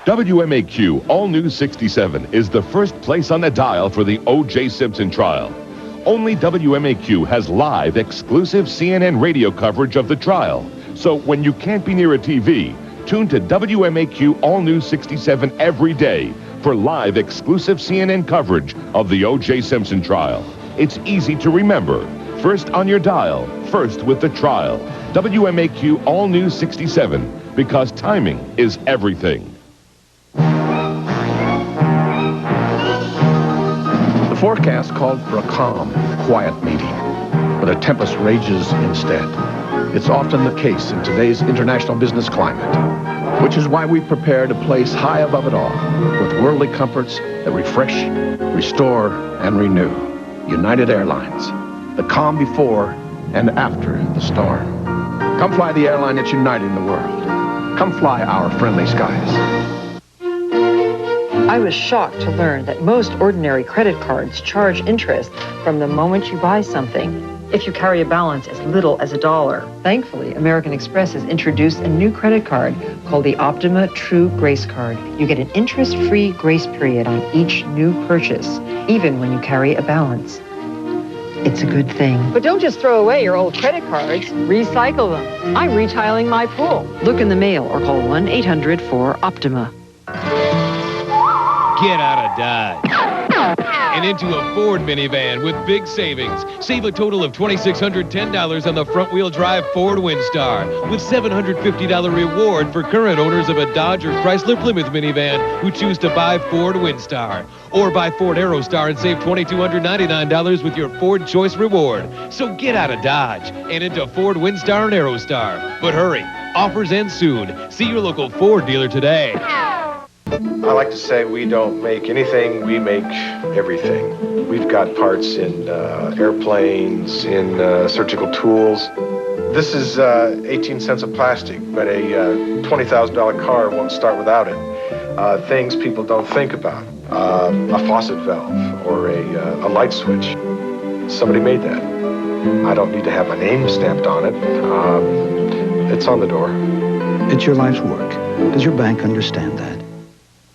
WMAQ All News 67 is the first place on the dial for the O.J. Simpson trial. Only WMAQ has live, exclusive CNN radio coverage of the trial. So when you can't be near a TV, tune to WMAQ All News 67 every day for live, exclusive CNN coverage of the O.J. Simpson trial. It's easy to remember. First on your dial, first with the trial. WMAQ All News 67, because timing is everything. The forecast called for a calm, quiet meeting, but a tempest rages instead. It's often the case in today's international business climate, which is why we prepared a place high above it all, with worldly comforts that refresh, restore, and renew. United Airlines, the calm before and after the storm. Come fly the airline that's uniting the world. Come fly our friendly skies. I was shocked to learn that most ordinary credit cards charge interest from the moment you buy something, if you carry a balance as little as $1. Thankfully, American Express has introduced a new credit card called the Optima True Grace Card. You get an interest-free grace period on each new purchase, even when you carry a balance. It's a good thing. But don't just throw away your old credit cards. Recycle them. I'm retiling my pool. Look in the mail or call 1-800-4-OPTIMA. Get out of Dodge and into a Ford minivan with big savings. Save a total of $2,610 on the front-wheel drive Ford Windstar with $750 reward for current owners of a Dodge or Chrysler Plymouth minivan who choose to buy Ford Windstar. Or buy Ford Aerostar and save $2,299 with your Ford Choice Reward. So get out of Dodge and into Ford Windstar and Aerostar. But hurry, offers end soon. See your local Ford dealer today. I like to say we don't make anything, we make everything. We've got parts in airplanes, in surgical tools. This is 18 cents of plastic, but a $20,000 car won't start without it. Things people don't think about. A faucet valve or a light switch. Somebody made that. I don't need to have my name stamped on it. It's on the door. It's your life's work. Does your bank understand that?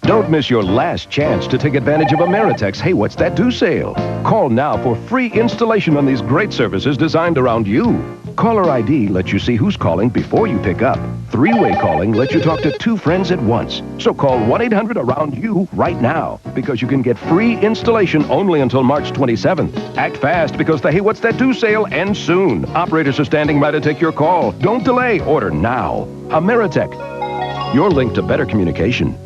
Don't miss your last chance to take advantage of Ameritech's Hey, What's That Do sale. Call now for free installation on these great services designed around you. Caller ID lets you see who's calling before you pick up. Three-way calling lets you talk to two friends at once. So call 1-800-AROUND-YOU right now, because you can get free installation only until March 27th. Act fast, because the Hey, What's That Do sale ends soon. Operators are standing by to take your call. Don't delay. Order now. Ameritech, your link to better communication.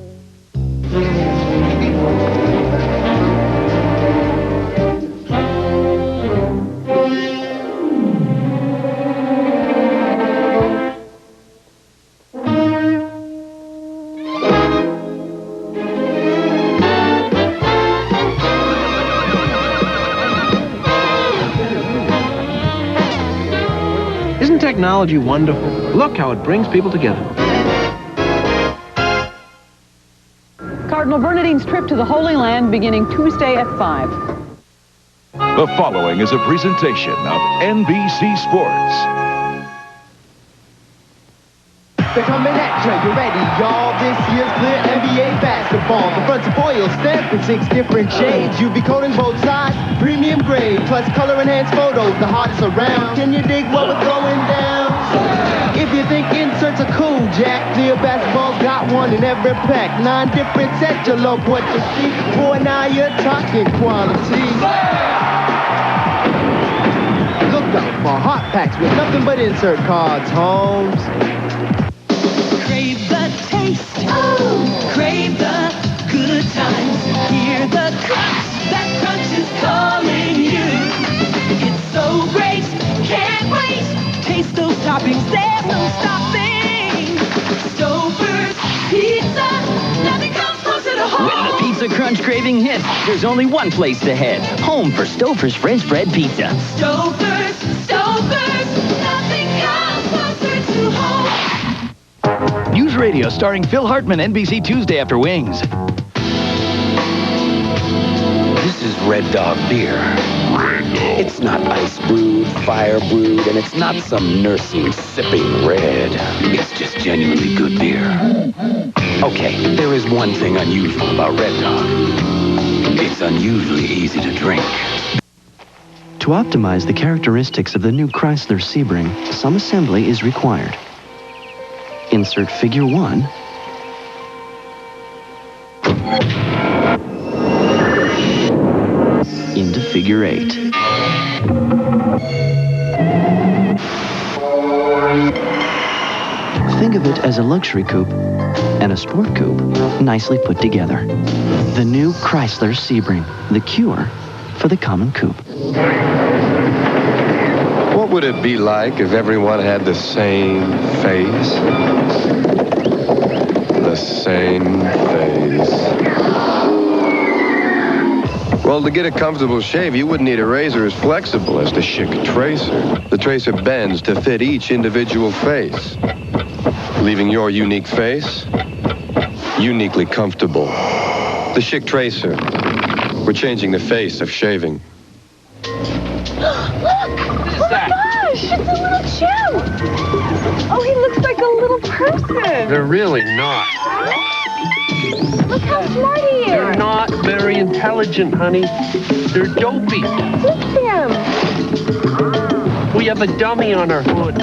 Isn't technology wonderful? Look how it brings people together. Cardinal Bernardine's trip to the Holy Land beginning Tuesday at 5. The following is a presentation of NBC Sports. They're coming at you, you ready, y'all? This year's clear NBA basketball. The front's foil stamped in 6 different shades. UV coating both sides, premium grade, plus color-enhanced photos, the hottest around. Can you dig what we're throwing down? If you think inserts are cool, Jack, clear basketball's got one in every pack. 9 different sets, you love what you see. Boy, now you're talking quality. Look out for hot packs with nothing but insert cards, Holmes. Crave the taste, crave the good times. Hear the crunch, that crunch is calling you. It's so great, can't wait. Taste those toppings, there's no stopping. Stouffer's Pizza, nothing comes closer to home. When the pizza crunch craving hits, there's only one place to head. Home for Stouffer's French bread pizza. Stouffer's, nothing comes closer to home. News Radio starring Phil Hartman, NBC Tuesday after Wings. This is Red Dog beer. Red Dog. It's not ice brewed, fire brewed, and it's not some nursing sipping red. It's just genuinely good beer. Okay, there is one thing unusual about Red Dog. It's unusually easy to drink. To optimize the characteristics of the new Chrysler Sebring, some assembly is required. Insert Figure 1. Into Figure 8. Think of it as a luxury coupe and a sport coupe nicely put together. The new Chrysler Sebring, the cure for the common coupe. What would it be like if everyone had the same face? The same face. Well, to get a comfortable shave, you wouldn't need a razor as flexible as the Schick Tracer. The Tracer bends to fit each individual face, leaving your unique face uniquely comfortable. The Schick Tracer. We're changing the face of shaving. Gosh, it's a little chimp. Oh, he looks like a little person. They're really not. Look how smart he is. They're not very intelligent, honey. They're dopey. Look at him. We have a dummy on our hood.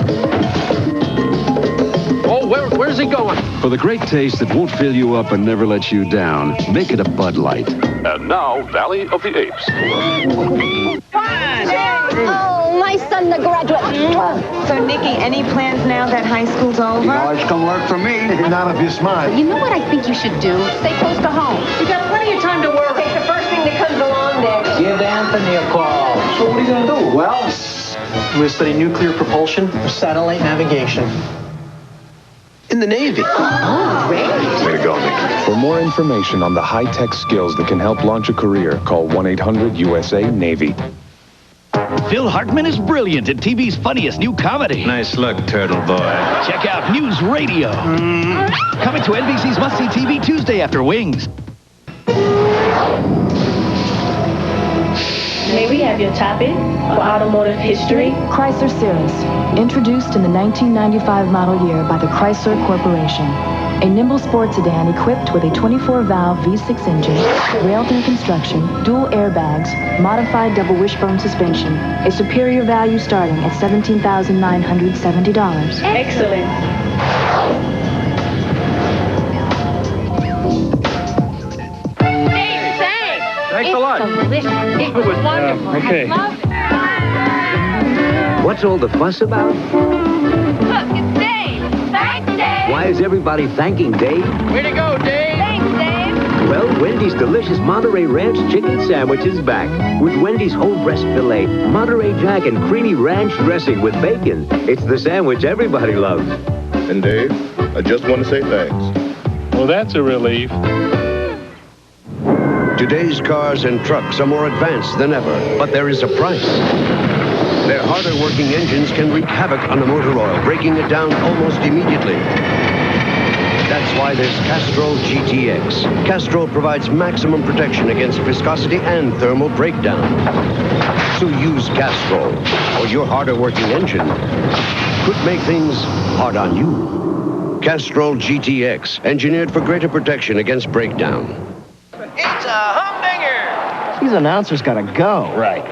Oh, where's he going? For the great taste that won't fill you up and never lets you down, make it a Bud Light. And now, Valley of the Apes. Oh, my son, the graduate. So, Nikki, any plans now that high school's over? You know, it's gonna work for me. Not if you're smart. You know what I think you should do? Stay close to home. You got plenty of time to work. Take the first thing that comes along there. Give Anthony a call. So what are you gonna do? Well, I'm going to study nuclear propulsion or satellite navigation. In the Navy. Oh, great. Way to go, Nick. For more information on the high-tech skills that can help launch a career, call 1-800-USA-NAVY. Phil Hartman is brilliant in TV's funniest new comedy. Nice look, turtle boy. Check out News Radio. Coming to NBC's must-see TV Tuesday after Wings. May we have your topic for automotive history? Chrysler Cirrus, introduced in the 1995 model year by the Chrysler Corporation. A nimble sports sedan equipped with a 24-valve V6 engine, railed-in construction, dual airbags, modified double wishbone suspension, a superior value starting at $17,970. Excellent. Thanks a lot. Delicious. It was wonderful. Okay. I love it. what's all the fuss about? Look, it's Dave. Thanks, Dave. Why is everybody thanking Dave? Way to go, Dave. Thanks, Dave. Well, Wendy's delicious Monterey Ranch chicken sandwich is back with Wendy's whole breast filet, Monterey Jack, and creamy ranch dressing with bacon. It's the sandwich everybody loves. And Dave, I just want to say thanks. Well, that's a relief. Today's cars and trucks are more advanced than ever, but there is a price. Their harder working engines can wreak havoc on the motor oil, breaking it down almost immediately. That's why there's Castrol GTX. Castrol provides maximum protection against viscosity and thermal breakdown. So use Castrol, or your harder working engine could make things hard on you. Castrol GTX, engineered for greater protection against breakdown. It's a humdinger. These announcers gotta go. Right.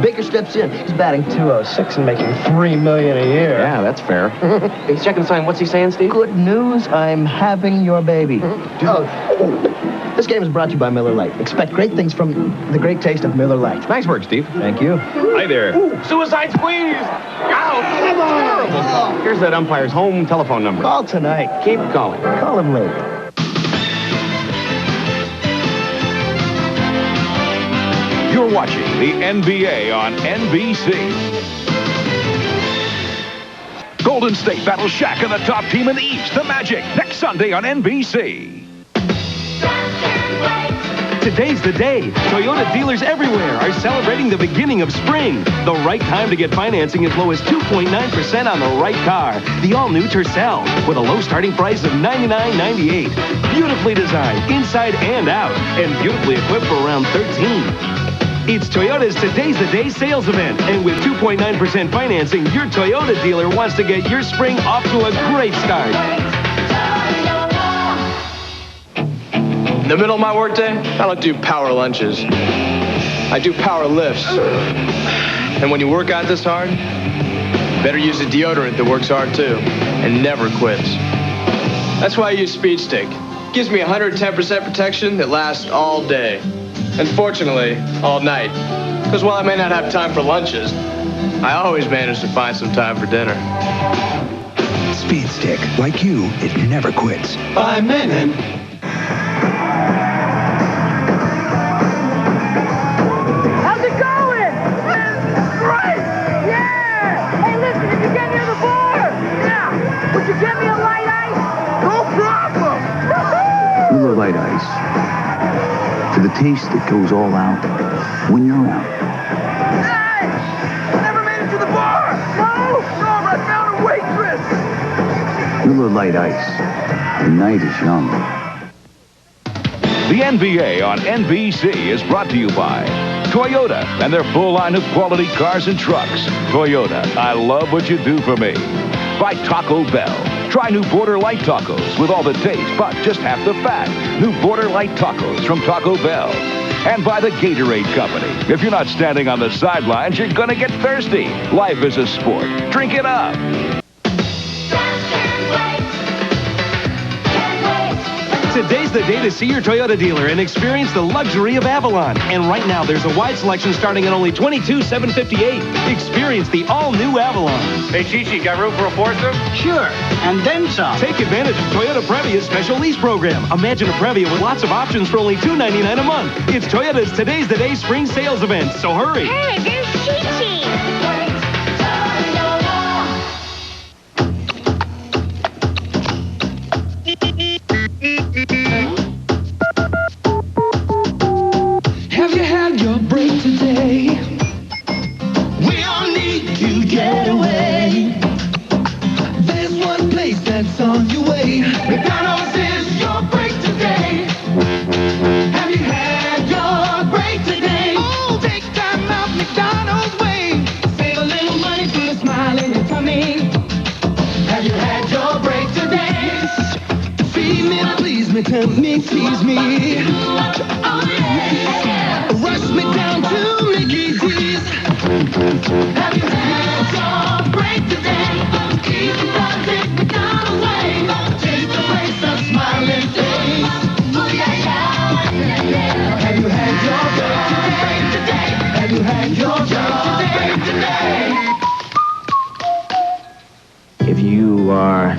Baker steps in. He's batting .206 and making $3 million a year. Yeah, that's fair. He's checking the sign. What's he saying, Steve? Good news. I'm having your baby. This game is brought to you by Miller Lite. Expect great things from the great taste of Miller Lite. Nice work, Steve. Thank you. Hi there. Suicide squeeze. Ow. Come on. Terrible. Here's that umpire's home telephone number. Call tonight. Keep calling. Call him later. You're watching the NBA on NBC. Golden State battles Shaq and the top team in the East, the Magic, next Sunday on NBC. Today's the day. Toyota dealers everywhere are celebrating the beginning of spring. The right time to get financing as low as 2.9% on the right car. The all-new Tercel with a low starting price of $99.98. Beautifully designed inside and out and beautifully equipped for around 13. It's Toyota's Today's the Day sales event. And with 2.9% financing, your Toyota dealer wants to get your spring off to a great start. In the middle of my workday, I don't do power lunches. I do power lifts. And when you work out this hard, better use a deodorant that works hard too and never quits. That's why I use Speed Stick. It gives me 110% protection that lasts all day. And fortunately, all night. Because while I may not have time for lunches, I always manage to find some time for dinner. Speed Stick, like you, it never quits. By Menon. How's it going? Great! Yeah! Hey, listen, did you get near the bar? Yeah! Would you get me a light ice? No problem! Miller Lite Ice. For the taste that goes all out when you're out. Hey! I never made it to the bar! No! No, I found a waitress! Miller Lite Ice. The night is young. The NBA on NBC is brought to you by Toyota and their full line of quality cars and trucks. Toyota, I love what you do for me. By Taco Bell. Try new Border Light Tacos with all the taste, but just half the fat. New Border Light Tacos from Taco Bell. And by the Gatorade Company. If you're not standing on the sidelines, you're going to get thirsty. Life is a sport. Drink it up. Today's the day to see your Toyota dealer and experience the luxury of Avalon. And right now, there's a wide selection starting at only $22,758. Experience the all-new Avalon. Hey, Chi-Chi, got room for a foursome? Sure, and then some. Take advantage of Toyota Previa's special lease program. Imagine a Previa with lots of options for only $299 a month. It's Toyota's Today's the Day spring sales event, so hurry. Hey, there's Chi-Chi! Have you had your break today? We all need to get away. There's one place that's on your way. McDonald's is your break today. Have you had your break today? Oh, take time out McDonald's way. Save a little money, put a smile in your tummy. Have you had your break today? Feed me, please me, tempt me, tease me. Oh yeah. Rush me down to Mickey D's. Have you had your break today? Eat the project McDonald's way. Taste the place of smiling face. Oh yeah, yeah. Have you had your break today? Have you had your break today? If you are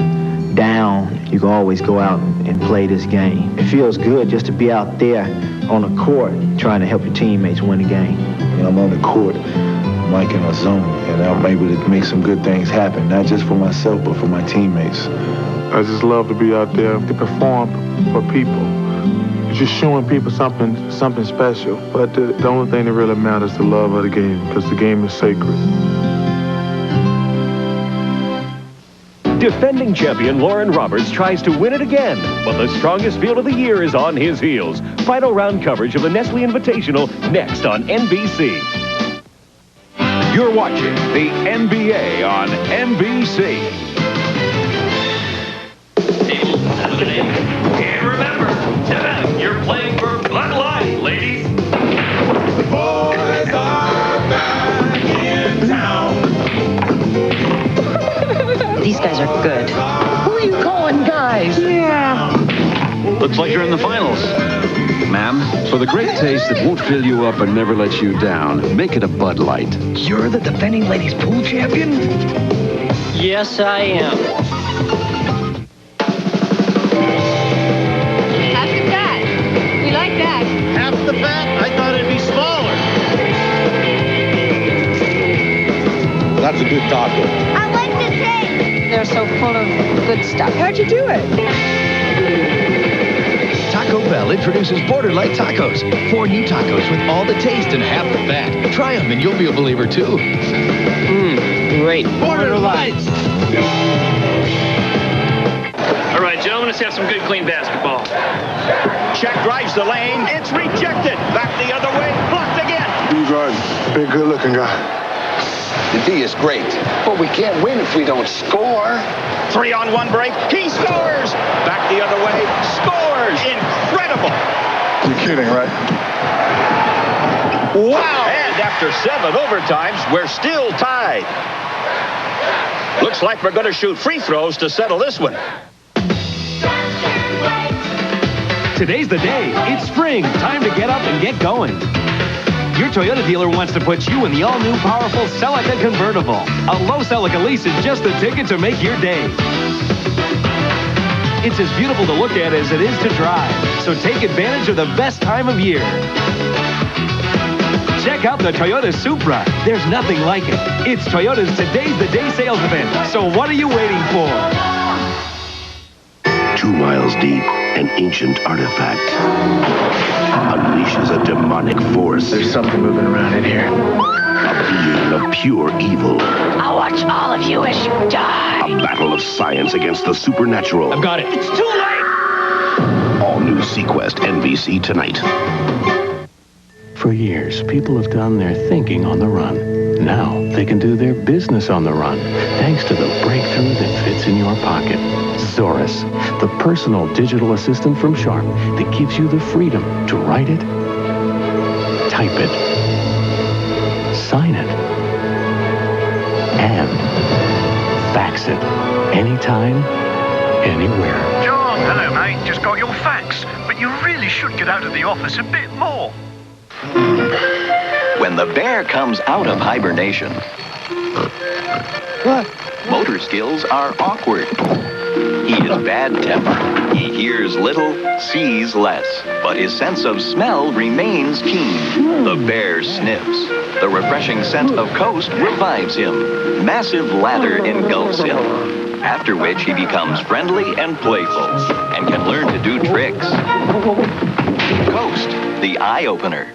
down, you can always go out and play this game. It feels good just to be out there on the court trying to help your teammates win the game. I'm on the court, I'm like in a zone, and I'm able to make some good things happen, not just for myself, but for my teammates. I just love to be out there to perform for people. Just showing people something special. But the only thing that really matters is the love of the game, because the game is sacred. Defending champion Lauren Roberts tries to win it again, but the strongest field of the year is on his heels. Final round coverage of the Nestle Invitational next on NBC. You're watching the NBA on NBC. And remember, you're playing for Bud Light, ladies. The boys are back in town. These guys are good. Who are you calling guys? Yeah. Looks like you're in the finals. Ma'am, for the great taste that won't fill you up and never let you down, make it a Bud Light. You're the defending ladies pool champion? Yes, I am. Half the fat. We like that. Half the fat? I thought it'd be smaller. That's a good taco. I like the taste. They're so full of good stuff. How'd you do it? Taco Bell introduces Border Light Tacos. 4 new tacos with all the taste and half the fat. Try them and you'll be a believer too. Great. Border Lights. All right, gentlemen, let's have some good, clean basketball. Check drives the lane. It's rejected. Back the other way. Blocked again. Garden. Big, good-looking guy. The D is great, but we can't win if we don't score. 3-on-1 break. He scores! Back the other way. Scores! Incredible! You're kidding, right? Wow! And after 7 overtimes, we're still tied. Looks like we're going to shoot free throws to settle this one. Today's the day. It's spring. Time to get up and get going. Your Toyota dealer wants to put you in the all-new powerful Celica convertible. A low Celica lease is just the ticket to make your day. It's as beautiful to look at as it is to drive. So take advantage of the best time of year. Check out the Toyota Supra. There's nothing like it. It's Toyota's Today's the Day sales event. So what are you waiting for? 2 miles deep, an ancient artifact unleashes a demonic force. There's something moving around in here. A being of pure evil. I'll watch all of you as you die. A battle of science against the supernatural. I've got it. It's too late. All new Sequest NBC tonight. For years, people have done their thinking on the run. Now they can do their business on the run, thanks to the breakthrough that fits in your pocket. Zorus, the personal digital assistant from Sharp that gives you the freedom to write it, type it, sign it, and fax it anytime, anywhere. John, hello, mate. Just got your fax. But you really should get out of the office a bit more. When the bear comes out of hibernation, What? motor skills are awkward. He is bad-tempered. He hears little, sees less, but his sense of smell remains keen. The bear sniffs. The refreshing scent of Coast revives him. Massive lather engulfs him, after which he becomes friendly and playful and can learn to do tricks. Coast, the eye-opener.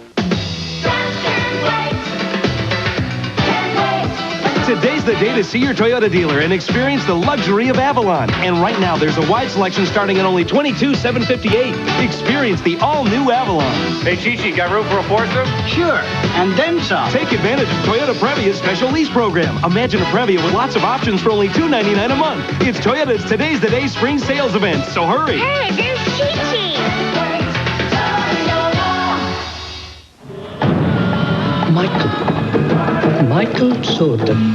Today's the day to see your Toyota dealer and experience the luxury of Avalon. And right now, there's a wide selection starting at only $22,758. Experience the all-new Avalon. Hey, Chi-Chi, got room for a foursome? Sure, and then some. Take advantage of Toyota Previa's special lease program. Imagine a Previa with lots of options for only $299 a month. It's Toyota's Today's the Day spring sales event, so hurry. Hey, there's Chi-Chi. Michael Jordan.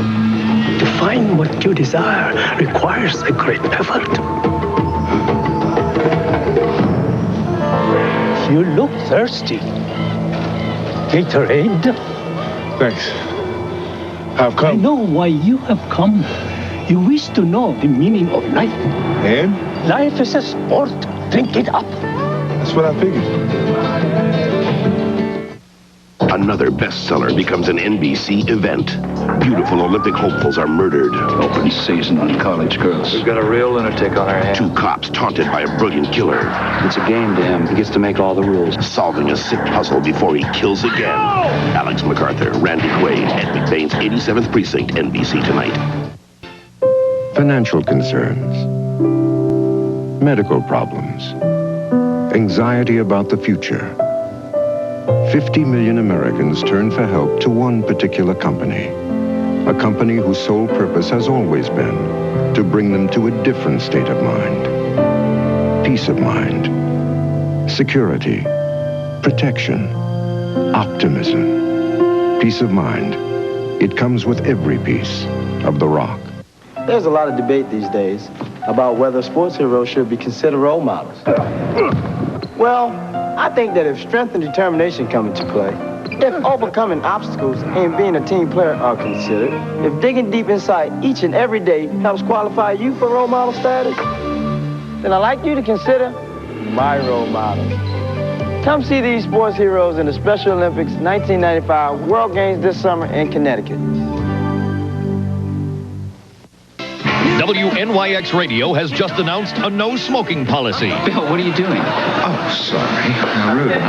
To find what you desire requires a great effort. You look thirsty. Gatorade? Thanks. How come? I know why you have come. You wish to know the meaning of life. And? Life is a sport. Drink it up. That's what I figured. Another bestseller becomes an NBC event. Beautiful Olympic hopefuls are murdered. Open season on college girls. We've got a real lunatic on our hands. 2 cops taunted by a brilliant killer. It's a game to him. He gets to make all the rules. Solving a sick puzzle before he kills again. Alex MacArthur, Randy Quaid, Ed McBain's 87th Precinct, NBC tonight. Financial concerns, medical problems, anxiety about the future. 50 million Americans turn for help to one particular company. A company whose sole purpose has always been to bring them to a different state of mind. Peace of mind, security, protection, optimism. Peace of mind. It comes with every piece of the rock. There's a lot of debate these days about whether sports heroes should be considered role models. Well, I think that if strength and determination come into play, if overcoming obstacles and being a team player are considered, if digging deep inside each and every day helps qualify you for role model status, then I'd like you to consider my role models. Come see these sports heroes in the Special Olympics 1995 World Games this summer in Connecticut. WNYX Radio has just announced a no-smoking policy. Bill, what are you doing? Oh, sorry. How rude of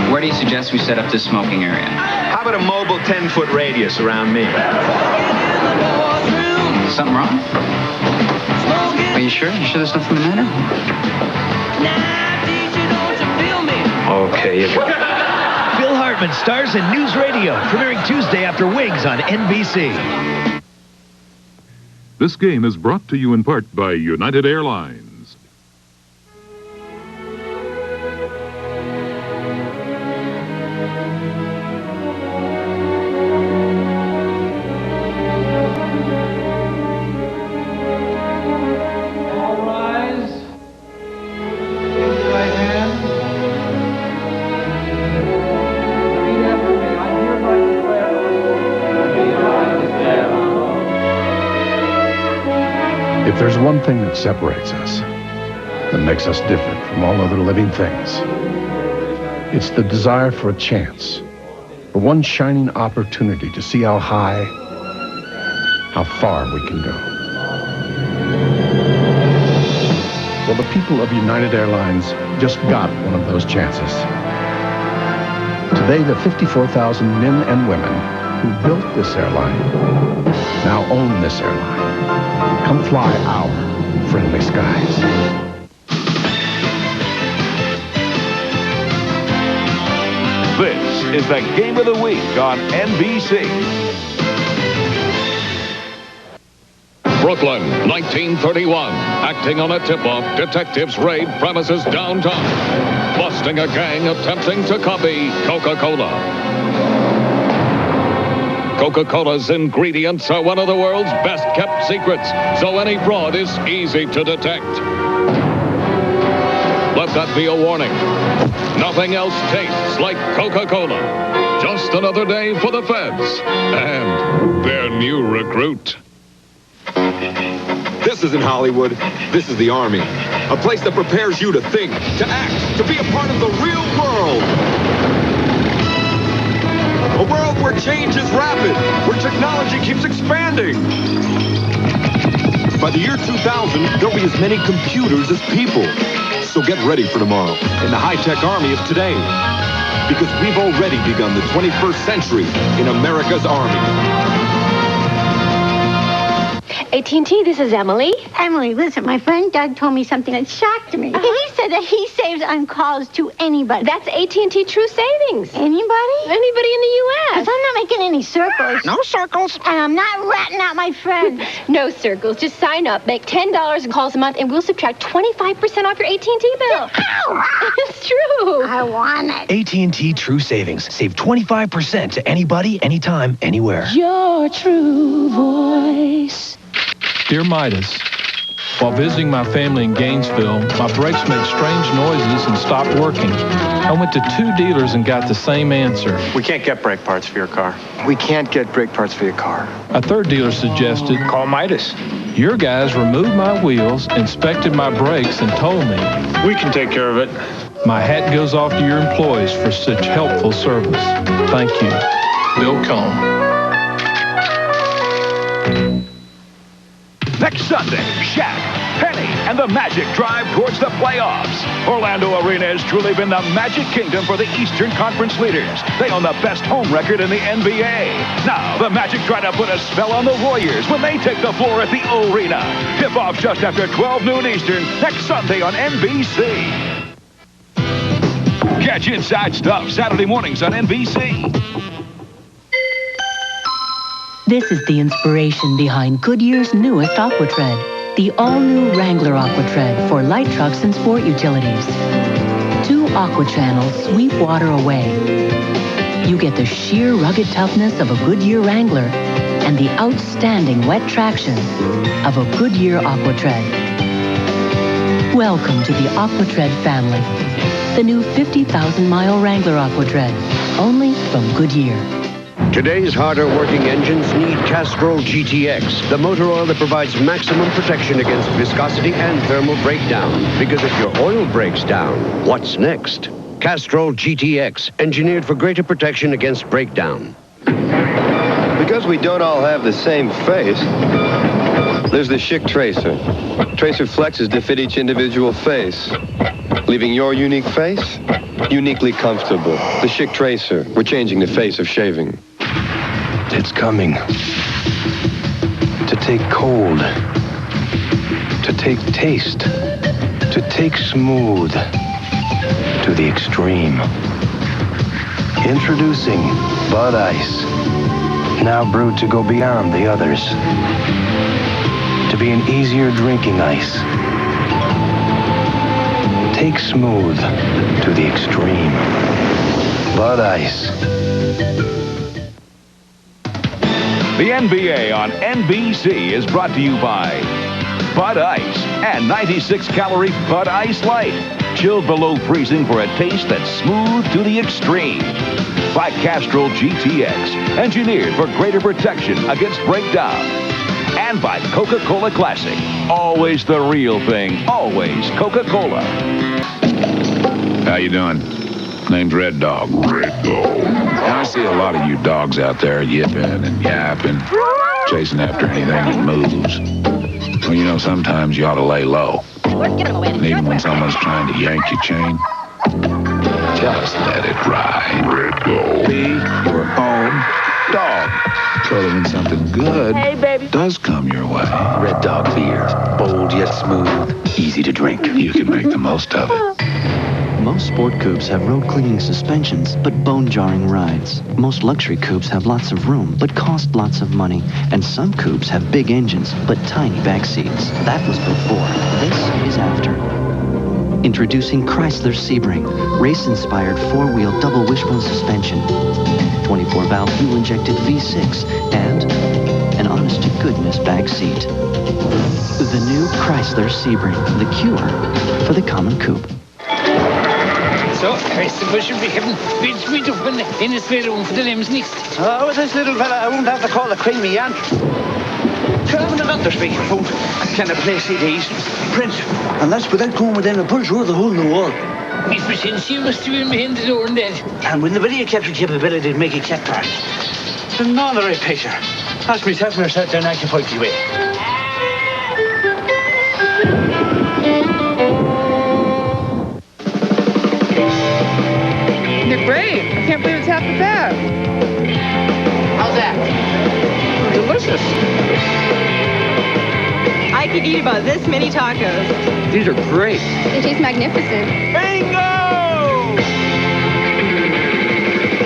me. Where do you suggest we set up this smoking area? How about a mobile 10-foot radius around me? Something wrong? Are you sure? You sure there's nothing the matter? Okay, you got it. Hartman stars in News Radio, premiering Tuesday after Wings on NBC. This game is brought to you in part by United Airlines. If there's one thing that separates us, that makes us different from all other living things, it's the desire for a chance, for one shining opportunity to see how high, how far we can go. Well, the people of United Airlines just got one of those chances. Today, the 54,000 men and women who built this airline now own this airline. Come fly our friendly skies. This is the Game of the Week on NBC. Brooklyn, 1931. Acting on a tip-off, detectives raid premises downtown, busting a gang attempting to copy Coca-Cola. Coca-Cola's ingredients are one of the world's best-kept secrets, so any fraud is easy to detect. Let that be a warning. Nothing else tastes like Coca-Cola. Just another day for the feds and their new recruit. This isn't Hollywood. This is the Army. A place that prepares you to think, to act, to be a part of the real world. A world where change is rapid, where technology keeps expanding. By the year 2000, there'll be as many computers as people. So get ready for tomorrow in the high-tech army of today. Because we've already begun the 21st century in America's Army. AT&T, this is Emily. Emily, listen, my friend Doug told me something that shocked me. He said that he saves on calls to anybody. That's AT&T True Savings. Anybody? Anybody in the U.S. Because I'm not making any circles. No circles. And I'm not ratting out my friends. No circles. Just sign up, make $10 in calls a month, and we'll subtract 25% off your AT&T bill. Ow! It's true. I want it. AT&T True Savings. Save 25% to anybody, anytime, anywhere. Your true voice. Dear Midas, while visiting my family in Gainesville, my brakes made strange noises and stopped working. I went to 2 dealers and got the same answer. We can't get brake parts for your car. We can't get brake parts for your car. A 3rd dealer suggested, call Midas. Your guys removed my wheels, inspected my brakes, and told me, we can take care of it. My hat goes off to your employees for such helpful service. Thank you. Bill Cohn. Next Sunday, Shaq, Penny, and the Magic drive towards the playoffs. Orlando Arena has truly been the Magic Kingdom for the Eastern Conference leaders. They own the best home record in the NBA. Now, the Magic try to put a spell on the Warriors when they take the floor at the Arena. Tip-off just after 12 noon Eastern, next Sunday on NBC. Catch Inside Stuff Saturday mornings on NBC. This is the inspiration behind Goodyear's newest AquaTread, the all-new Wrangler AquaTread for light trucks and sport utilities. 2 aqua channels sweep water away. You get the sheer rugged toughness of a Goodyear Wrangler and the outstanding wet traction of a Goodyear AquaTread. Welcome to the AquaTread family. The new 50,000-mile Wrangler AquaTread, only from Goodyear. Today's harder-working engines need Castrol GTX, the motor oil that provides maximum protection against viscosity and thermal breakdown. Because if your oil breaks down, what's next? Castrol GTX, engineered for greater protection against breakdown. Because we don't all have the same face, there's the Schick Tracer. Tracer flexes to fit each individual face, leaving your unique face uniquely comfortable. The Schick Tracer. We're changing the face of shaving. It's coming. To take cold. To take taste. To take smooth. To the extreme. Introducing Bud Ice. Now brewed to go beyond the others. To be an easier drinking ice. Take smooth to the extreme. Bud Ice. The NBA on NBC is brought to you by Bud Ice and 96-calorie Bud Ice Light. Chilled below freezing for a taste that's smooth to the extreme. By Castrol GTX, engineered for greater protection against breakdown. And by Coca-Cola Classic. Always the real thing. Always Coca-Cola. How you doing? Name's Red Dog. Red Dog. Now, I see a lot of you dogs out there yipping and yapping, chasing after anything that moves. Well, you know, sometimes you ought to lay low. And even when someone's trying to yank your chain, just let it ride. Red Dog. Be your own dog. So that when something good does come your way. Red Dog beer. Bold yet smooth. Easy to drink. You can make the most of it. Most sport coupes have road-cleaning suspensions, but bone-jarring rides. Most luxury coupes have lots of room, but cost lots of money. And some coupes have big engines, but tiny back seats. That was before. This is after. Introducing Chrysler Sebring, race-inspired four-wheel double wishbone suspension, 24-valve fuel-injected V6, and an honest-to-goodness back seat. The new Chrysler Sebring, the cure for the common coupe. So, I suppose you'll be having big meat up in this little room for the limbs next. Oh, with this little fella, I wouldn't have to call the creamy yan. Traveling about the speaking food. Can I play CDs? Print. And that's without going within a punch or the hole in the wall. Miss Patricia must have been behind the door and dead. And when the video capture capability to make it kept back. It's not the right picture. Ask myself when I sat down 95 way. They're great. I can't believe it's half the bag. How's that? Delicious. I could eat about this many tacos. These are great. They taste magnificent. Bingo!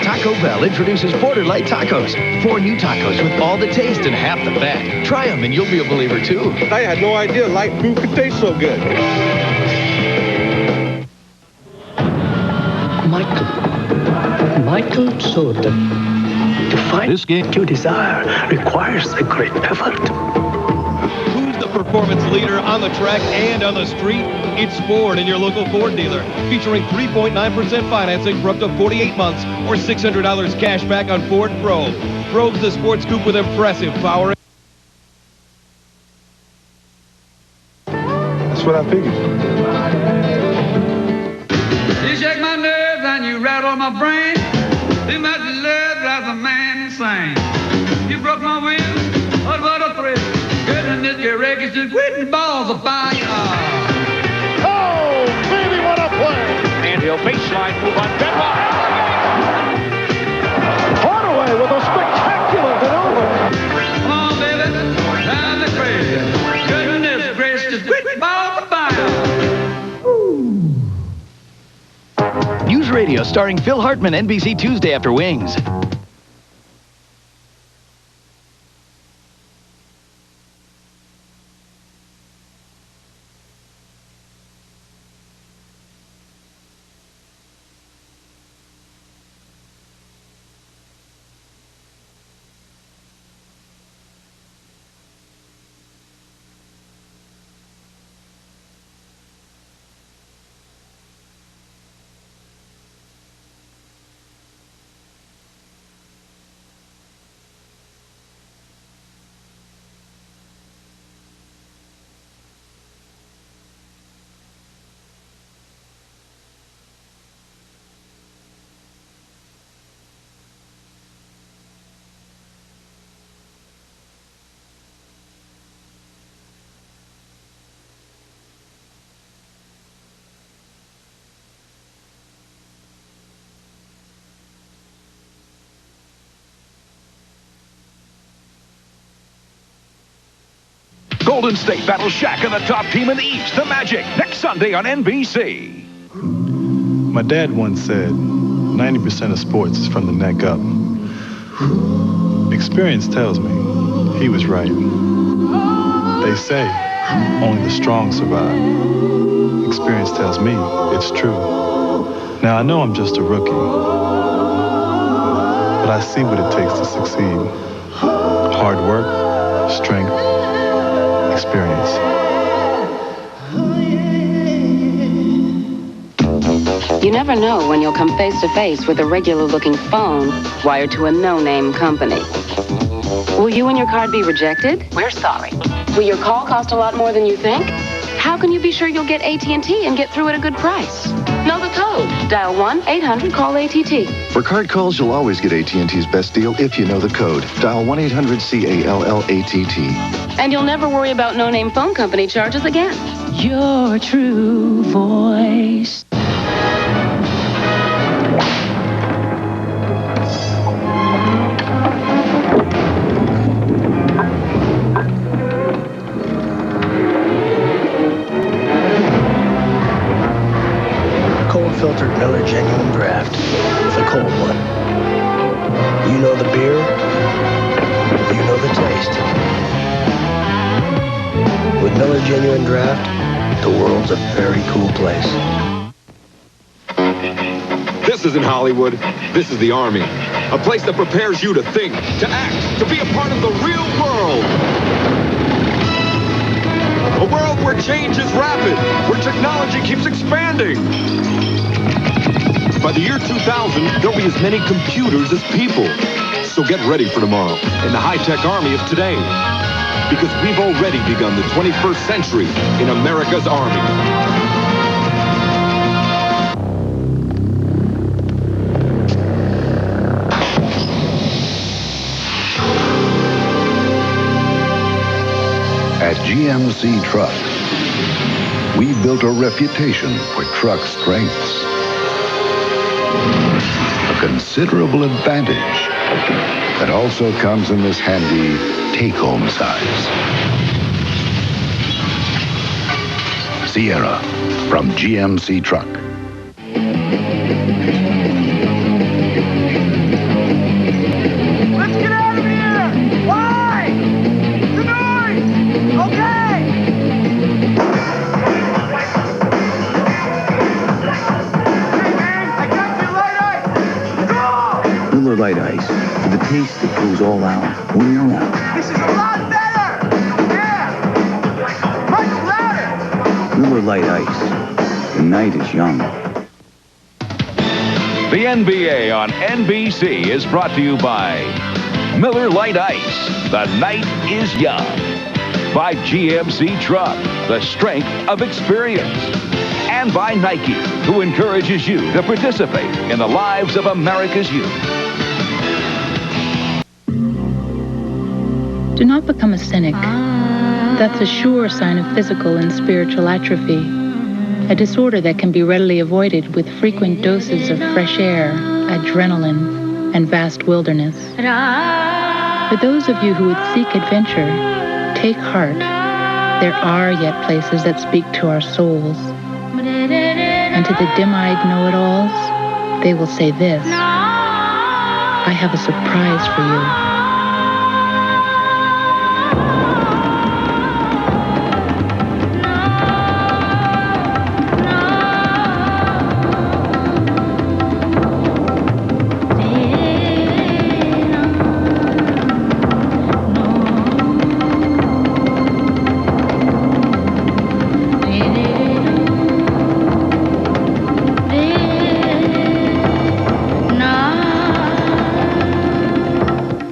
Taco Bell introduces Border Light Tacos. 4 new tacos with all the taste and half the fat. Try them and you'll be a believer too. I had no idea light food could taste so good. Michael Soda. To find this game you desire requires a great effort. Who's the performance leader on the track and on the street? It's Ford and your local Ford dealer. Featuring 3.9% financing for up to 48 months or $600 cash back on Ford Probe. Probe's the sports coupe with impressive power. That's what I figured. You shake my nerves and you rattle my brain. Too much love drives a man insane. You broke my will, what a thrill. Good in this wreck is just quitting balls of fire. Oh, baby, what a play! And he'll baseline move on Benoit. Hardaway with a spectacular maneuver. Come on, baby, drive me crazy. Goodness gracious, just quitting balls of fire. News Radio starring Phil Hartman, NBC Tuesday after Wings. Golden State battles Shaq and the top team in the East, the Magic, next Sunday on NBC. My dad once said, 90% of sports is from the neck up. Experience tells me he was right. They say only the strong survive. Experience tells me it's true. Now, I know I'm just a rookie, but I see what it takes to succeed. Hard work, strength, experience. You never know when you'll come face to face with a regular-looking phone wired to a no-name company. Will you and your card be rejected? We're sorry. Will your call cost a lot more than you think? How can you be sure you'll get AT&T and get through at a good price? Know the code. Dial 1-800-CALL-ATT. For card calls, you'll always get AT&T's best deal if you know the code. Dial 1-800-CALL-ATT. And you'll never worry about no-name phone company charges again. Your true voice. Filtered Miller Genuine Draft. The cold one. You know the beer, you know the taste. With Miller Genuine Draft, the world's a very cool place. This isn't Hollywood. This is the Army. A place that prepares you to think, to act, to be a part of the real world. A world where change is rapid, where technology keeps expanding. By the year 2000, there'll be as many computers as people. So get ready for tomorrow in the high-tech army of today. Because we've already begun the 21st century in America's Army. At GMC Truck, we built a reputation for truck strengths. A considerable advantage that also comes in this handy take-home size. Sierra from GMC Truck. Let's get out of here! Why? The noise! Okay! Miller Lite Ice, for the taste that goes all out when you're out. This is a lot better! Yeah! Much louder! Miller Lite Ice. The night is young. The NBA on NBC is brought to you by Miller Lite Ice. The night is young. By GMC Truck, the strength of experience. And by Nike, who encourages you to participate in the lives of America's youth. Do not become a cynic. That's a sure sign of physical and spiritual atrophy, a disorder that can be readily avoided with frequent doses of fresh air, adrenaline, and vast wilderness. For those of you who would seek adventure, take heart. There are yet places that speak to our souls. And to the dim-eyed know-it-alls, they will say this: I have a surprise for you.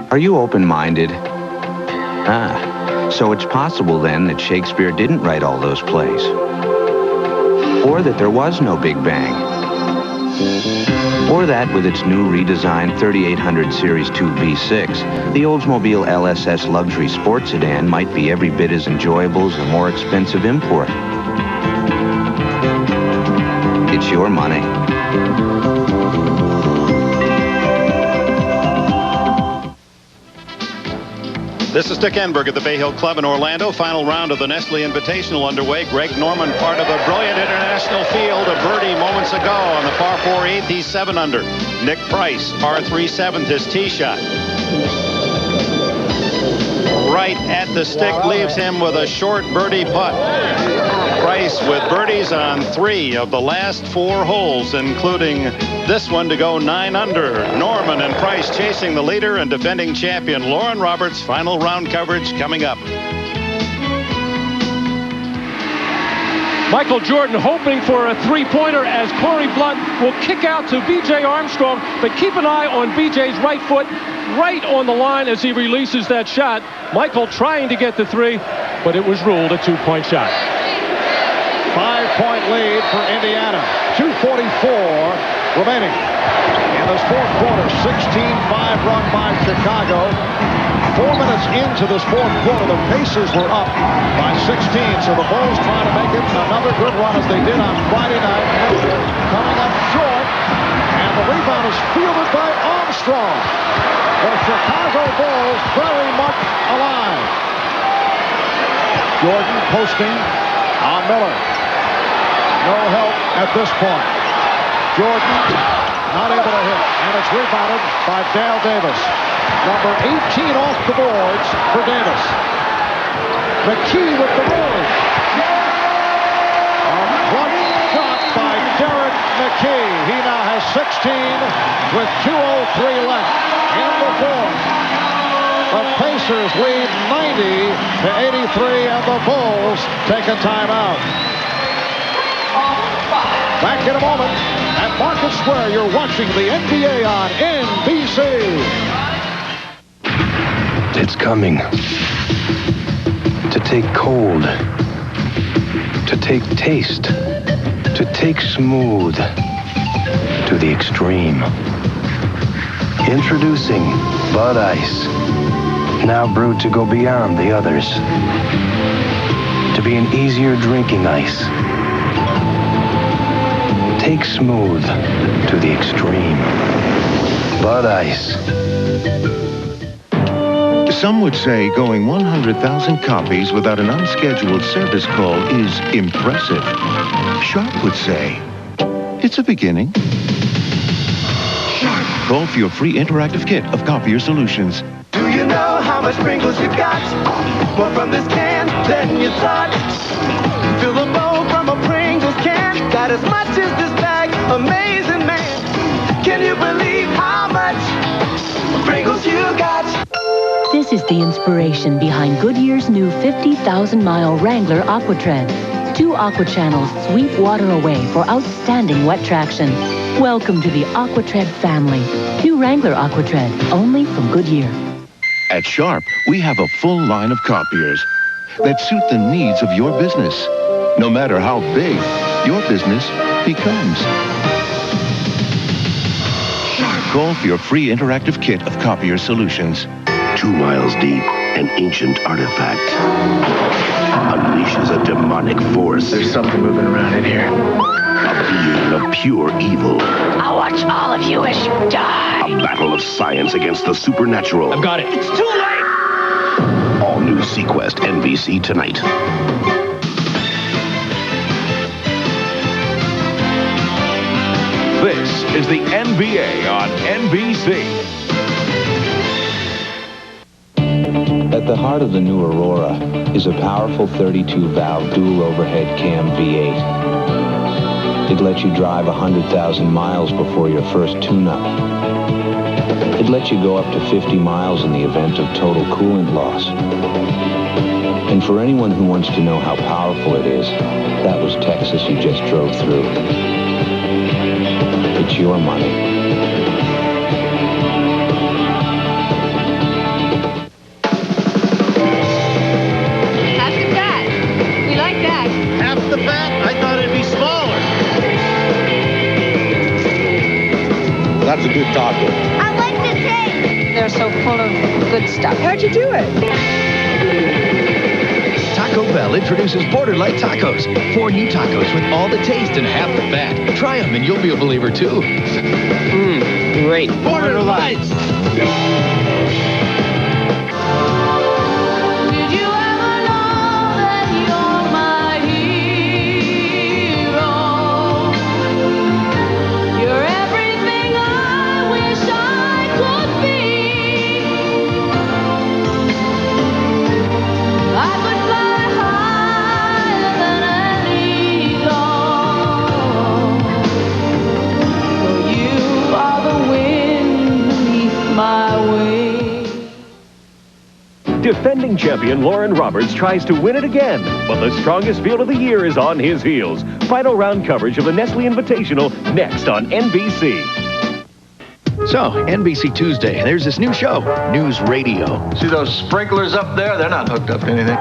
Are you open-minded? So it's possible then that Shakespeare didn't write all those plays. Or that there was no Big Bang. Or that with its new redesigned 3800 Series 2 V6, the Oldsmobile LSS luxury sports sedan might be every bit as enjoyable as the more expensive import. It's your money. This is Dick Enberg at the Bay Hill Club in Orlando. Final round of the Nestle Invitational underway. Greg Norman, part of a brilliant international field. A birdie moments ago on the par 4 8th. He's 7 under. Nick Price, par 3 7th, his tee shot. Right at the stick leaves him with a short birdie putt. Price with birdies on 3 of the last 4 holes, including this one to go 9 under. Norman and Price chasing the leader and defending champion Lauren Roberts. Final round coverage coming up. Michael Jordan hoping for a three-pointer as Corey Blunt will kick out to B.J. Armstrong, but keep an eye on B.J.'s right foot, right on the line as he releases that shot. Michael trying to get the 3, but it was ruled a 2-point shot. 5-point lead for Indiana. 2:44 remaining. In this fourth quarter, 16-5 run by Chicago. 4 minutes into this fourth quarter, the Pacers were up by 16, so the Bulls trying to make it another good run as they did on Friday night. Coming up short, and the rebound is fielded by Armstrong. The Chicago Bulls very much alive. Jordan posting on Miller. No help at this point. Jordan not able to hit, and it's rebounded by Dale Davis. Number 18 off the boards for Davis. McKee with the roll. A clutch shot by Derek McKee. He now has 16 with 2:03 left in the fourth. The Pacers lead 90-83, and the Bulls take a timeout. Back in a moment at Market Square. You're watching the NBA on NBC. It's coming. To take cold. To take taste. To take smooth. To the extreme. Introducing Bud Ice. Now brewed to go beyond the others. To be an easier drinking ice. Take smooth to the extreme. Bud Ice. Some would say going 100,000 copies without an unscheduled service call is impressive. Sharp would say it's a beginning. Sharp. Call for your free interactive kit of copier solutions. Do you know how much Pringles you got? More from this can than you thought. Fill the bowl from a Pringles can. Got as much as this bag. Amazing man. Can you believe how much Pringles you got? This is the inspiration behind Goodyear's new 50,000-mile Wrangler AquaTread. 2 aqua channels sweep water away for outstanding wet traction. Welcome to the AquaTread family. New Wrangler AquaTread, only from Goodyear. At Sharp, we have a full line of copiers that suit the needs of your business, no matter how big your business becomes. Sharp. Call for your free interactive kit of copier solutions. 2 miles deep, an ancient artifact unleashes a demonic force. There's something moving around in here. A being of pure evil. I'll watch all of you as you die. A battle of science against the supernatural. I've got it. It's too late! All new Sequest NBC tonight. This is the NBA on NBC. At the heart of the new Aurora is a powerful 32-valve dual overhead cam V8. It lets you drive 100,000 miles before your first tune-up. It lets you go up to 50 miles in the event of total coolant loss. And for anyone who wants to know how powerful it is, that was Texas you just drove through. It's your money. That's a good taco. I like the taste. They're so full of good stuff. How'd you do it? Taco Bell introduces Border Light Tacos. 4 new tacos with all the taste and half the fat. Try them and you'll be a believer too. Great. Border Lights. defending champion Lauren Roberts tries to win it again, but the strongest field of the year is on his heels. Final round coverage of the Nestle Invitational next on NBC. So, NBC Tuesday, there's this new show, News Radio. See those sprinklers up there? They're not hooked up to anything.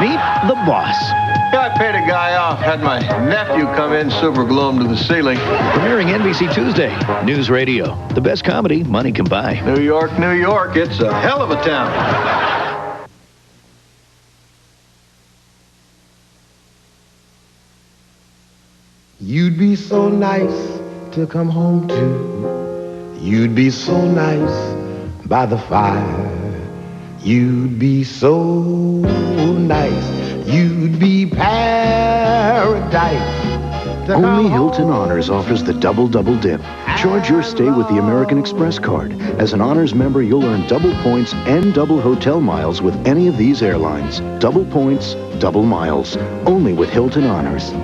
Meet the boss. Yeah, I paid a guy off, had my nephew come in, super glue him to the ceiling. Premiering NBC Tuesday, News Radio. The best comedy money can buy. New York, New York, it's a hell of a town. You'd be so nice to come home to. You'd be so nice by the fire. You'd be so nice. You'd be paradise. Only Hilton Honors offers the double dip. Charge your stay with the American Express card. As an Honors member, you'll earn double points and double hotel miles with any of these airlines. Double points, double miles. Only with Hilton Honors.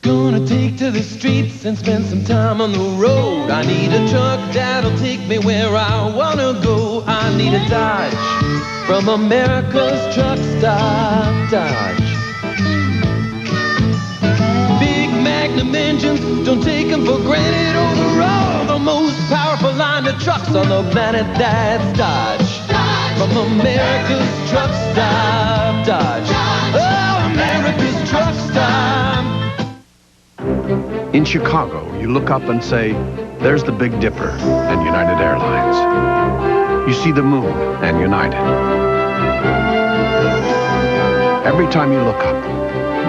Gonna take to the streets and spend some time on the road. I need a truck that'll take me where I wanna go. I need a Dodge from America's Truck Stop Dodge. Big Magnum engines, don't take them for granted. Overall, the most powerful line of trucks on the planet, that's Dodge. From America's Truck Stop Dodge. Oh, America's Truck Stop. In Chicago, you look up and say, there's the Big Dipper and United Airlines. You see the moon and United. Every time you look up,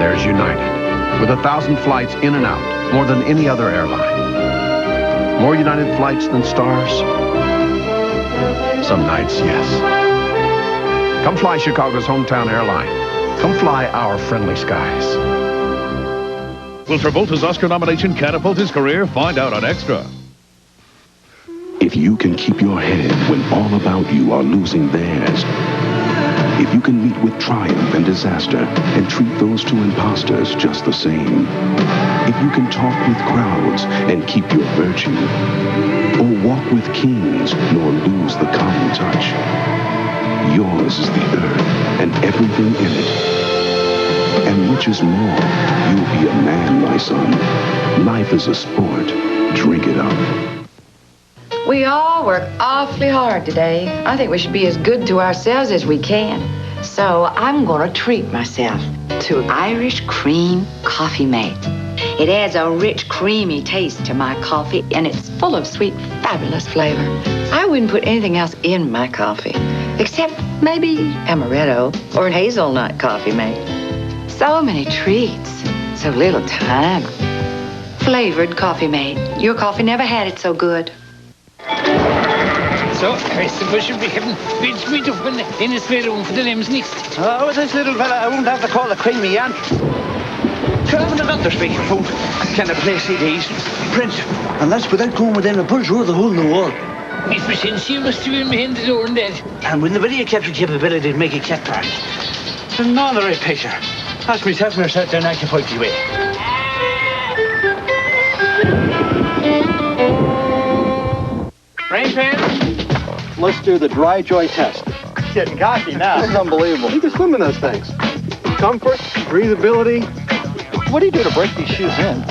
there's United, with 1,000 flights in and out, more than any other airline. More United flights than stars? Some nights, yes. Come fly Chicago's hometown airline. Come fly our friendly skies. Will Travolta's Oscar nomination catapult his career? Find out on Extra. If you can keep your head when all about you are losing theirs, if you can meet with triumph and disaster and treat those two imposters just the same, if you can talk with crowds and keep your virtue, or walk with kings nor lose the common touch, yours is the earth and everything in it. And which is more, you'll be a man, my son. Life is a sport. Drink it up. We all work awfully hard today. I think we should be as good to ourselves as we can. So I'm going to treat myself to Irish Cream Coffee Mate. It adds a rich, creamy taste to my coffee, and it's full of sweet, fabulous flavor. I wouldn't put anything else in my coffee, except maybe amaretto or a hazelnut Coffee Mate. So many treats, so little time. Flavored Coffee Mate. Your coffee never had it so good. So, I suppose you'll be having beans meat up in this bedroom for the lambs next. Oh, with this little fella, I won't have to call the cream me aunt. Sure, having another speakerphone. Can I play CDs? Print. And that's without going within a push or the hole in the wall. Miss Machine, you must have been behind the door and dead. And with the video capture capability to make it cat park. There's not the right picture. Ask myself and sat down occupied the way. Rain pan? Let's do the dry joy test. Getting cocky now. This is unbelievable. You can swim in those things. Comfort, breathability. What do you do to break these shoes in?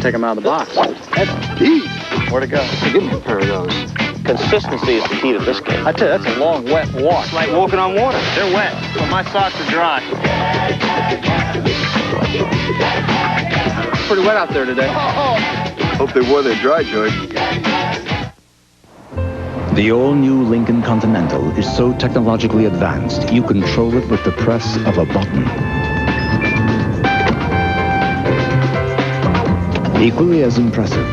Take them out of the box. That's deep. Where'd it go? Give me a pair of those. Consistency is the key to this game. I tell you, that's a long, wet walk. It's like walking on water. They're wet, but my socks are dry. Pretty wet out there today. Hope they wore their dry joy. The all-new Lincoln Continental is so technologically advanced, you control it with the press of a button. Equally as impressive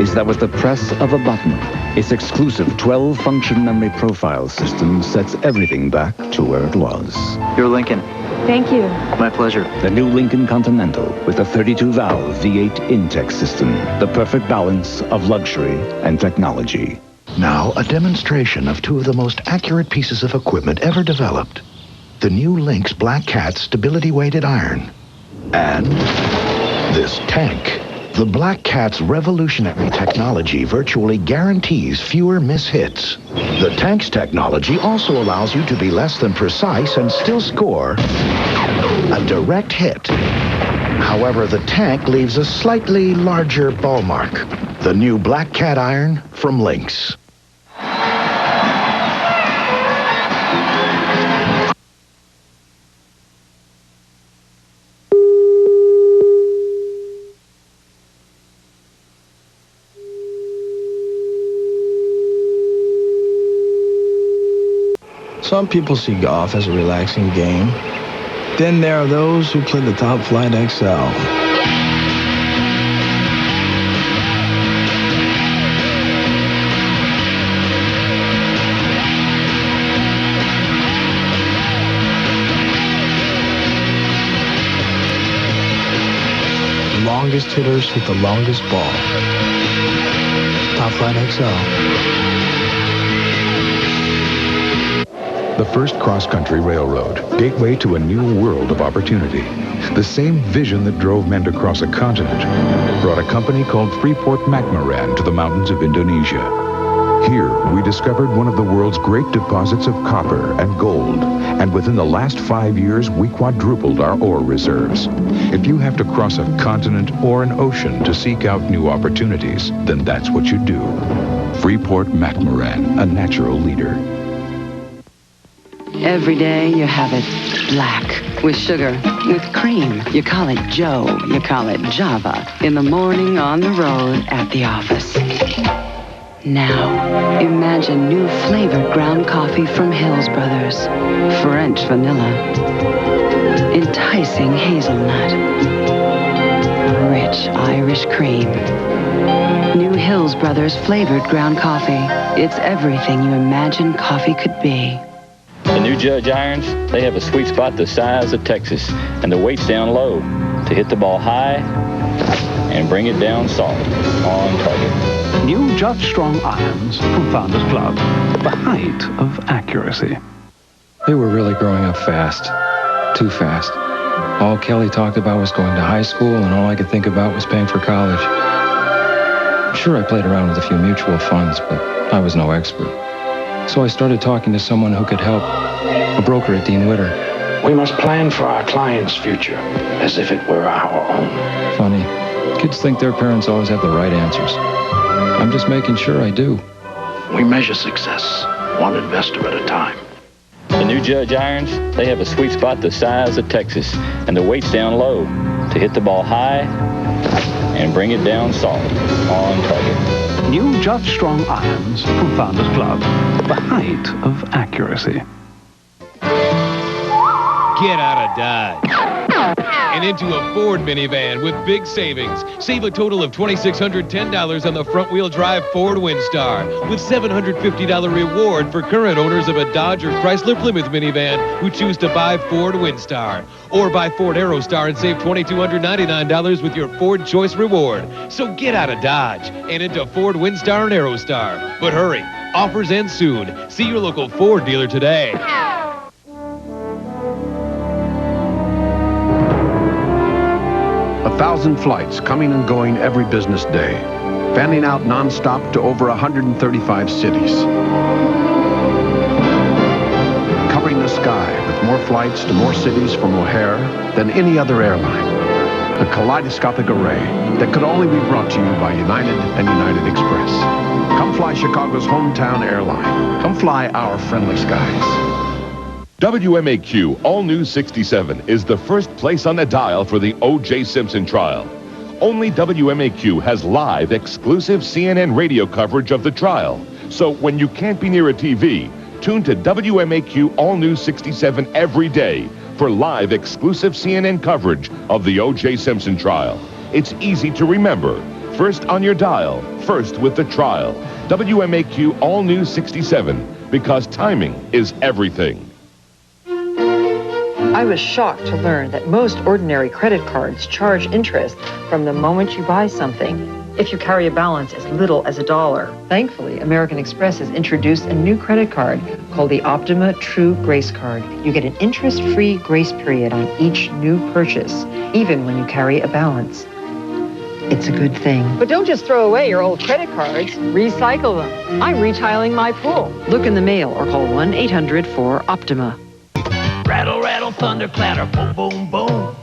is that with the press of a button, its exclusive 12-function memory profile system sets everything back to where it was. You're Lincoln. Thank you. My pleasure. The new Lincoln Continental with a 32-valve V8 intake system, the perfect balance of luxury and technology. Now, a demonstration of two of the most accurate pieces of equipment ever developed. The new Lynx Black Cat stability-weighted iron. And this tank. The Black Cat's revolutionary technology virtually guarantees fewer mishits. The tank's technology also allows you to be less than precise and still score a direct hit. However, the tank leaves a slightly larger ball mark. The new Black Cat iron from Lynx. Some people see golf as a relaxing game. Then there are those who play the Top Flight XL. The longest hitters hit the longest ball. Top Flight XL. The first cross-country railroad, gateway to a new world of opportunity. The same vision that drove men to cross a continent brought a company called Freeport-McMoRan to the mountains of Indonesia. Here, we discovered one of the world's great deposits of copper and gold, and within the last 5 years, we quadrupled our ore reserves. If you have to cross a continent or an ocean to seek out new opportunities, then that's what you do. Freeport-McMoRan, a natural leader. Every day you have it black, with sugar, with cream. You call it Joe, you call it Java. In the morning, on the road, at the office. Now, imagine new flavored ground coffee from Hills Brothers. French vanilla. Enticing hazelnut. Rich Irish cream. New Hills Brothers flavored ground coffee. It's everything you imagine coffee could be. The new Judge irons, they have a sweet spot the size of Texas, and the weight's down low to hit the ball high and bring it down soft on target. New Judge Strong irons from Founders Club. The height of accuracy. They were really growing up fast. Too fast. All Kelly talked about was going to high school, and all I could think about was paying for college. Sure, I played around with a few mutual funds, but I was no expert. So I started talking to someone who could help, a broker at Dean Witter. We must plan for our clients' future as if it were our own. Funny, kids think their parents always have the right answers. I'm just making sure I do. We measure success, one investor at a time. The new Judge irons, they have a sweet spot the size of Texas, and the weight's down low to hit the ball high and bring it down soft on target. New Judge Strong irons from Founders Club. The height of accuracy. Get out of Dodge and into a Ford minivan with big savings. Save a total of $2,610 on the front-wheel drive Ford Windstar with $750 reward for current owners of a Dodge or Chrysler Plymouth minivan who choose to buy Ford Windstar. Or buy Ford Aerostar and save $2,299 with your Ford Choice Reward. So get out of Dodge and into Ford Windstar and Aerostar. But hurry, offers end soon. See your local Ford dealer today. 1,000 flights coming and going every business day, fanning out nonstop to over 135 cities. Covering the sky with more flights to more cities from O'Hare than any other airline. A kaleidoscopic array that could only be brought to you by United and United Express. Come fly Chicago's hometown airline. Come fly our friendly skies. WMAQ All News 67 is the first place on the dial for the O.J. Simpson trial. Only WMAQ has live, exclusive CNN radio coverage of the trial. So when you can't be near a TV, tune to WMAQ All News 67 every day for live, exclusive CNN coverage of the O.J. Simpson trial. It's easy to remember. First on your dial, first with the trial. WMAQ All News 67, because timing is everything. I was shocked to learn that most ordinary credit cards charge interest from the moment you buy something, if you carry a balance as little as $1. Thankfully, American Express has introduced a new credit card called the Optima True Grace Card. You get an interest-free grace period on each new purchase, even when you carry a balance. It's a good thing. But don't just throw away your old credit cards. Recycle them. I'm retiling my pool. Look in the mail or call 1-800-4-OPTIMA. Rattle, rattle, thunder, clatter, boom, boom, boom.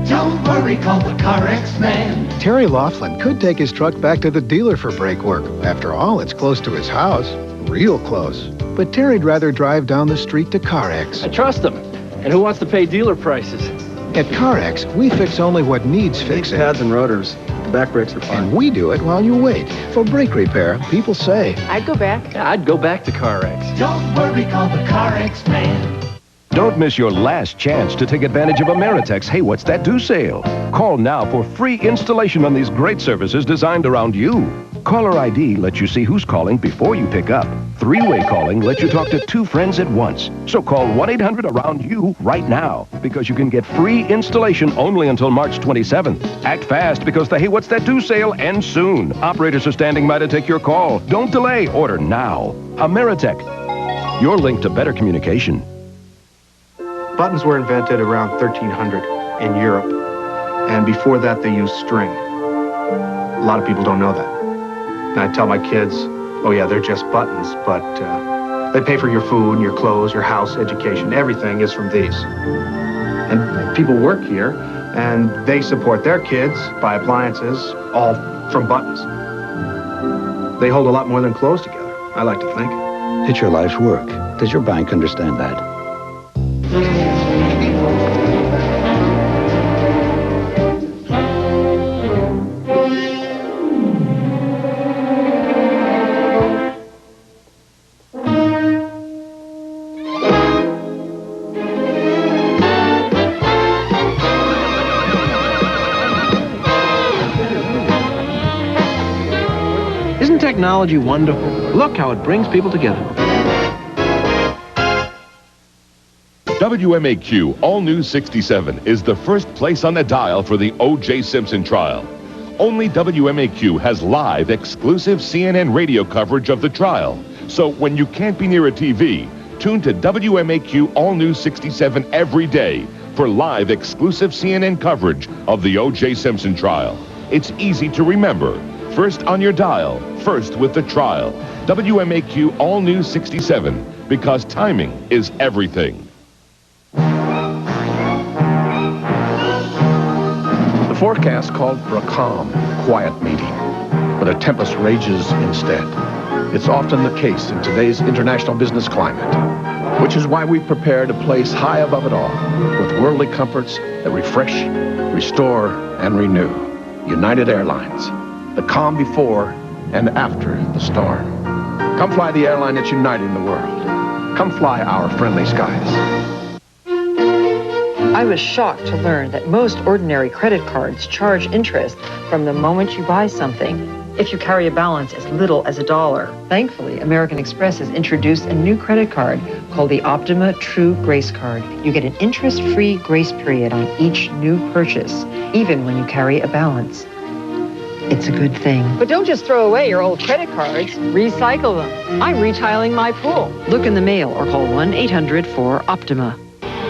Don't worry, call the CarX man. Terry Laughlin could take his truck back to the dealer for brake work. After all, it's close to his house. Real close. But Terry'd rather drive down the street to CarX. I trust him. And who wants to pay dealer prices? At CarX, we fix only what needs fixing. Pads and rotors. The back brakes are fine. And we do it while you wait. For brake repair, people say, I'd go back. Yeah, I'd go back to CarX. Don't worry, call the CarX man. Don't miss your last chance to take advantage of Ameritech's Hey What's That Do sale. Call now for free installation on these great services designed around you. Caller ID lets you see who's calling before you pick up. Three-way calling lets you talk to two friends at once. So call 1-800-AROUND-YOU right now because you can get free installation only until March 27th. Act fast because the Hey What's That Do sale ends soon. Operators are standing by to take your call. Don't delay. Order now. Ameritech, your link to better communication. Buttons were invented around 1300 in Europe, and before that they used string. A lot of people don't know that. And I tell my kids, oh yeah, they're just buttons, but they pay for your food, your clothes, your house, education, everything is from these. And people work here, and they support their kids, buy appliances, all from buttons. They hold a lot more than clothes together, I like to think. It's your life's work. Does your bank understand that? Isn't technology wonderful? Look how it brings people together. WMAQ All News 67 is the first place on the dial for the O.J. Simpson trial. Only WMAQ has live, exclusive CNN radio coverage of the trial. So when you can't be near a TV, tune to WMAQ All News 67 every day for live, exclusive CNN coverage of the O.J. Simpson trial. It's easy to remember. First on your dial, first with the trial. WMAQ All News 67, because timing is everything. The forecast called for a calm, quiet meeting, but a tempest rages instead. It's often the case in today's international business climate, which is why we've prepared a place high above it all, with worldly comforts that refresh, restore, and renew. United Airlines, the calm before and after the storm. Come fly the airline that's uniting the world. Come fly our friendly skies. I was shocked to learn that most ordinary credit cards charge interest from the moment you buy something, if you carry a balance as little as $1. Thankfully, American Express has introduced a new credit card called the Optima True Grace Card. You get an interest-free grace period on each new purchase, even when you carry a balance. It's a good thing. But don't just throw away your old credit cards. Recycle them. I'm retiling my pool. Look in the mail or call 1-800-4-OPTIMA.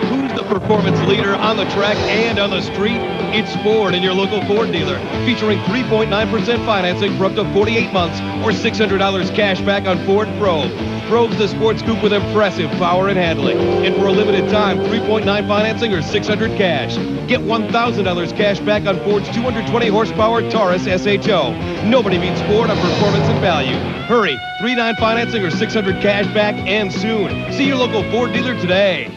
Who's the performance leader on the track and on the street? It's Ford and your local Ford dealer, featuring 3.9% financing for up to 48 months or $600 cash back on Ford Probe. Probe's the sports coupe with impressive power and handling. And for a limited time, 3.9 financing or $600 cash. Get $1,000 cash back on Ford's 220 horsepower Taurus SHO. Nobody beats Ford on performance and value. Hurry, 3.9 financing or $600 cash back and soon. See your local Ford dealer today.